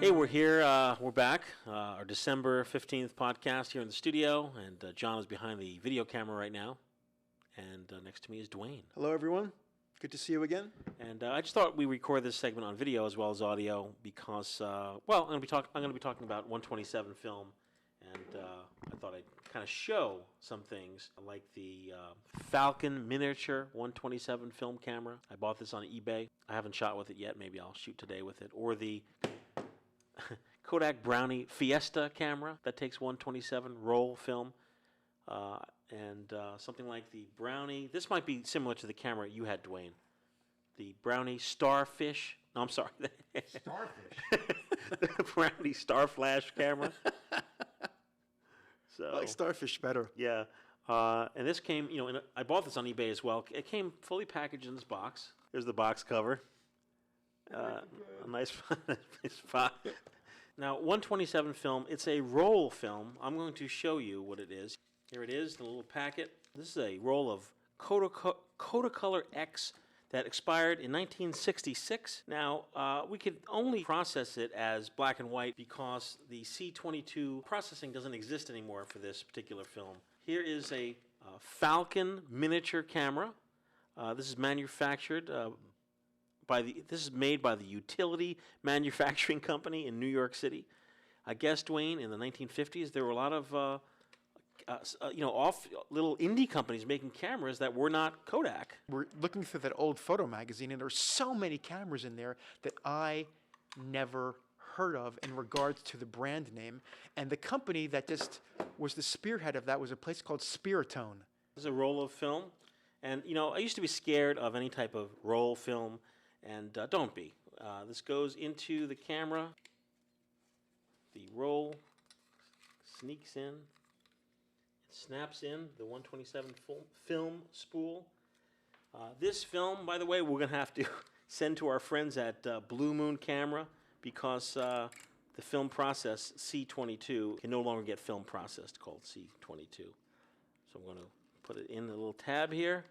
Hey, we're here. We're back. Our December 15th podcast here in the studio, and John is behind the video camera right now. And next to me is Duane. Hello, everyone. Good to see you again. And I just thought we record this segment on video as well as audio because, I'm going to be talking about 127 film, and I thought I'd kind of show some things like the Falcon miniature 127 film camera. I bought this on eBay. I haven't shot with it yet. Maybe I'll shoot today with it. Or the Kodak Brownie Fiesta camera that takes 127 roll film, and something like the Brownie. This might be similar to the camera you had, Duane. The Brownie Starfish. No, I'm sorry. Starfish? The Brownie Star Flash camera. So, I like Starfish better. Yeah. And this came, I bought this on eBay as well. It came fully packaged in this box. There's the box cover. A nice spot. Now, 127 film, it's a roll film. I'm going to show you what it is. Here it is, the little packet. This is a roll of Kodacolor X that expired in 1966. Now, we could only process it as black and white because the C22 processing doesn't exist anymore for this particular film. Here is a Falcon miniature camera. This is manufactured this is made by the Utility Manufacturing Company in New York City. I guess, Duane, in the 1950s, there were a lot of little indie companies making cameras that were not Kodak. We're looking through that old photo magazine, and there are so many cameras in there that I never heard of in regards to the brand name. And the company that just was the spearhead of that was a place called Spiritone. This is a roll of film. And, I used to be scared of any type of roll film. And don't be. This goes into the camera. The roll sneaks in. It snaps in the 127 film spool. This film, by the way, we're going to have to send to our friends at Blue Moon Camera because the film process C22 can no longer get film processed called C22. So I'm going to put it in the little tab here.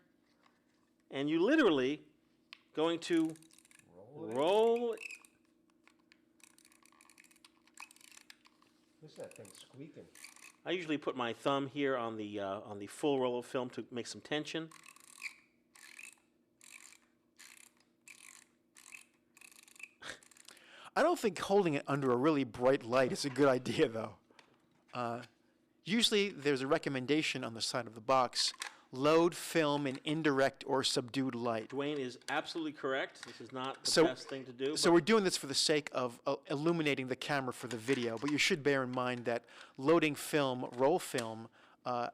And you literally going to roll. What's that thing squeaking? I usually put my thumb here on the full roll of film to make some tension. I don't think holding it under a really bright light is a good idea, though. Usually there's a recommendation on the side of the box. Load film in indirect or subdued light. Duane is absolutely correct. This is not the best thing to do. So we're doing this for the sake of illuminating the camera for the video, but you should bear in mind that loading film, roll film, a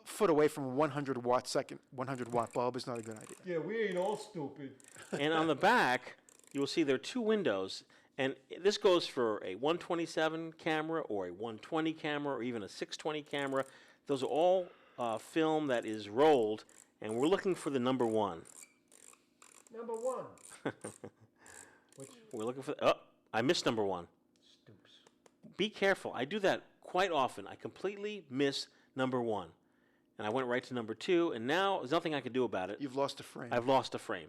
foot away from a 100 watt bulb is not a good idea. Yeah, we ain't all stupid. And on the back, you will see there are two windows. And this goes for a 127 camera or a 120 camera or even a 620 camera. Those are all film that is rolled, and we're looking for the number one. Number one. We're looking for. Oh, I missed number one. Stoops. Be careful. I do that quite often. I completely miss number one, and I went right to number two, and now there's nothing I can do about it. You've lost a frame. I've lost a frame.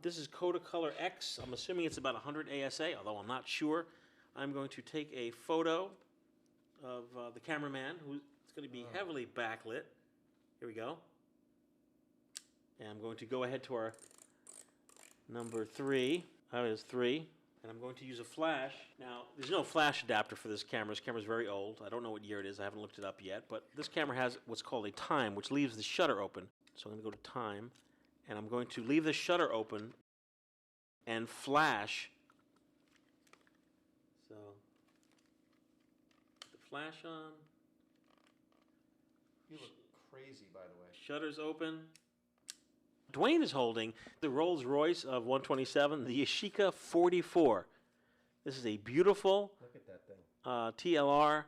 This is Kodacolor X. I'm assuming it's about 100 ASA, although I'm not sure. I'm going to take a photo of the cameraman, who's going to be heavily backlit. Here we go. And I'm going to go ahead to our number three. That is 3. And I'm going to use a flash. Now, there's no flash adapter for this camera. This camera's very old. I don't know what year it is. I haven't looked it up yet. But this camera has what's called a time, which leaves the shutter open. So I'm going to go to time. And I'm going to leave the shutter open and flash. So, put the flash on. You look crazy, by the way. Shutters open. Duane is holding the Rolls Royce of 127, the Yashica 44. This is a beautiful Look at that thing. TLR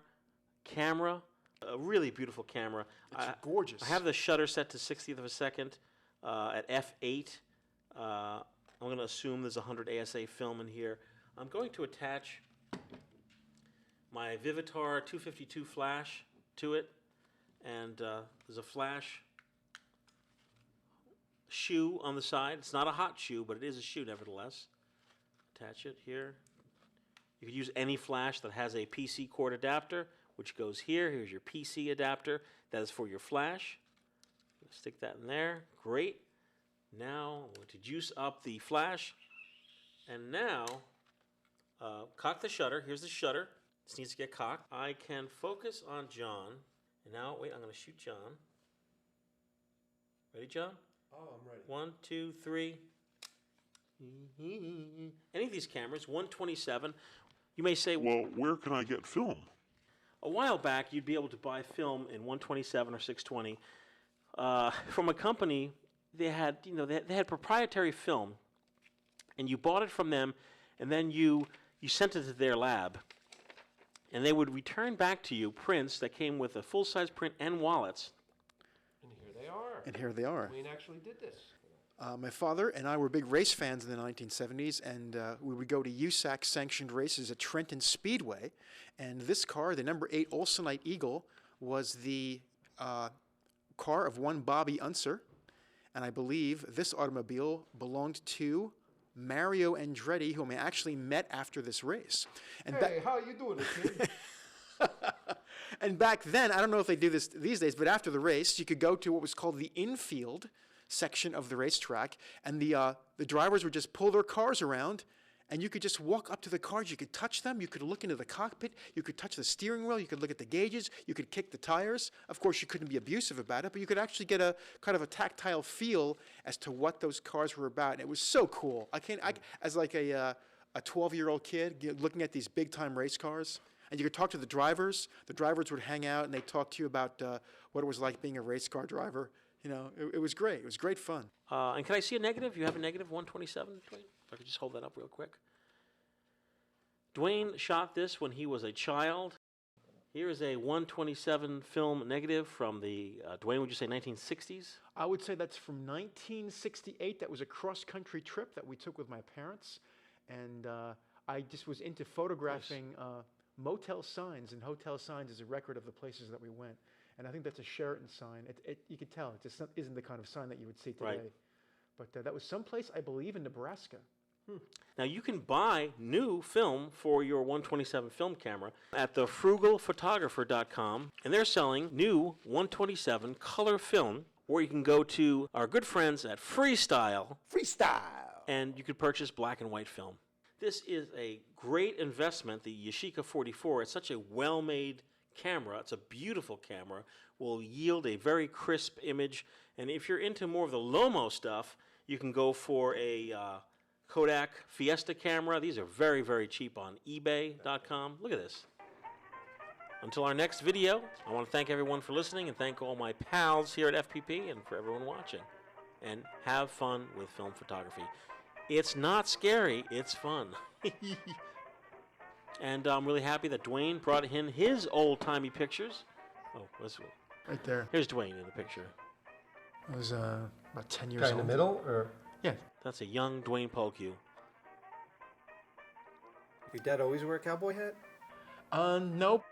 camera, a really beautiful camera. It's gorgeous. I have the shutter set to 60th of a second at f8. I'm going to assume there's 100 ASA film in here. I'm going to attach my Vivitar 252 flash to it. And there's a flash shoe on the side. It's not a hot shoe, but it is a shoe nevertheless. Attach it here. You could use any flash that has a PC cord adapter, which goes here. Here's your PC adapter. That is for your flash. Stick that in there. Great. Now I'm going to juice up the flash. And now, cock the shutter. Here's the shutter. This needs to get cocked. I can focus on John. And now, wait, I'm going to shoot John. Ready, John? Oh, I'm ready. 1, 2, 3. Any of these cameras, 127. You may say, Well, where can I get film? a while back you'd be able to buy film in 127 or 620 from a company. They had, they had proprietary film, and you bought it from them, and then you sent it to their lab, and they would return back to you prints that came with a full-size print and wallets. And here they are. And here they are. Duane actually did this. My father and I were big race fans in the 1970s, and we would go to USAC-sanctioned races at Trenton Speedway. And this car, the number 8 Olsenite Eagle, was the car of one Bobby Unser. And I believe this automobile belonged to Mario Andretti, whom I actually met after this race. And Hey, how you doing, kid? and back then, I don't know if they do this these days, but after the race, you could go to what was called the infield section of the racetrack, and the drivers would just pull their cars around, and you could just walk up to the cars. You could touch them. You could look into the cockpit. You could touch the steering wheel. You could look at the gauges. You could kick the tires. Of course, you couldn't be abusive about it, but you could actually get a kind of a tactile feel as to what those cars were about. And it was so cool. As like a 12-year-old kid looking at these big-time race cars, and you could talk to the drivers. The drivers would hang out, and they'd talk to you about what it was like being a race car driver. It was great. It was great fun. And can I see a negative? You have a negative 127, Duane? If I could just hold that up real quick. Duane shot this when he was a child. Here is a 127 film negative from the, Duane, would you say 1960s? I would say that's from 1968. That was a cross-country trip that we took with my parents. And I just was into photographing motel signs and hotel signs as a record of the places that we went. And I think that's a Sheraton sign. You could tell it just isn't the kind of sign that you would see today. Right. But that was someplace, I believe, in Nebraska. Now, you can buy new film for your 127 film camera at the frugalphotographer.com, and they're selling new 127 color film, or you can go to our good friends at Freestyle, and you could purchase black and white film. This is a great investment, the Yashica 44. It's such a well-made camera. It's a beautiful camera, will yield a very crisp image, and if you're into more of the Lomo stuff, you can go for a Kodak Fiesta camera. These are very, very cheap on eBay.com. Look at this. Until our next video, I want to thank everyone for listening and thank all my pals here at FPP and for everyone watching. And have fun with film photography. It's not scary, it's fun. And I'm really happy that Duane brought in his old-timey pictures. Oh, Right there. here's Duane in the picture. I was about 10 years Guy old. in the middle, or Yeah. That's a young Duane Polcou. your dad always wear a cowboy hat? Nope.